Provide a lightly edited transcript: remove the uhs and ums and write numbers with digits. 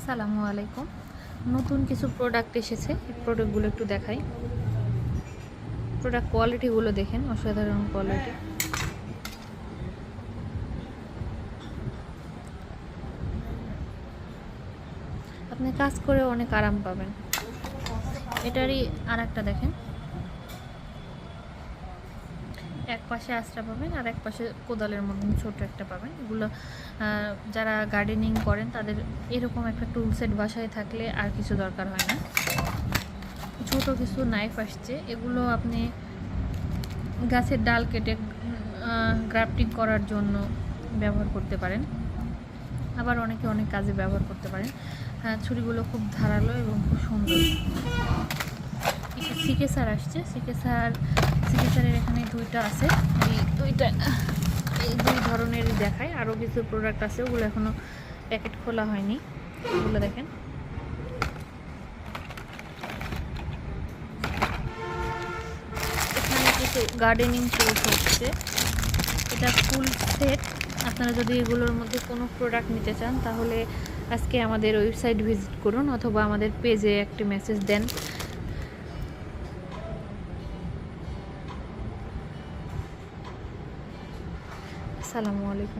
আসসালামু আলাইকুম। নতুন কিছু প্রোডাক্ট এসেছে, এই প্রোডাক্টগুলো একটু দেখাই। প্রোডাক্ট কোয়ালিটিগুলো দেখেন, অসাধারণ কোয়ালিটি। আপনি কাজ করে অনেক আরাম পাবেন। এটারই আর একটা দেখেন, এক পাশে আঁচড়া পাবেন আর এক পাশে কোদালের মতন ছোট একটা পাবেন। এগুলো যারা গার্ডেনিং করেন তাদের এরকম একটা টুল সেট বাসায় থাকলে আর কিছু দরকার হয় না। ছোট কিছু নাইফ আসছে, এগুলো আপনি গাছের ডাল কেটে গ্রাফটিং করার জন্য ব্যবহার করতে পারেন, আবার অনেকে অনেক কাজে ব্যবহার করতে পারেন। ছুরিগুলো খুব ধারালো এবং খুব সুন্দর। একটা সিকেসার আসছে, সিকেসারের এখানে দুইটা আছে, এই দুই ধরনেরই দেখায়। আরও কিছু প্রোডাক্ট আছে, ওগুলো এখনও প্যাকেট খোলা হয়নি। ওগুলো দেখেন, এখানে কিছু গার্ডেনিং টুলস হচ্ছে। এটা ফুল সেট। আপনারা যদি এগুলোর মধ্যে কোনো প্রোডাক্ট নিতে চান তাহলে আজকে আমাদের ওয়েবসাইট ভিজিট করুন অথবা আমাদের পেজে একটি মেসেজ দেন। আসসালামু আলাইকুম।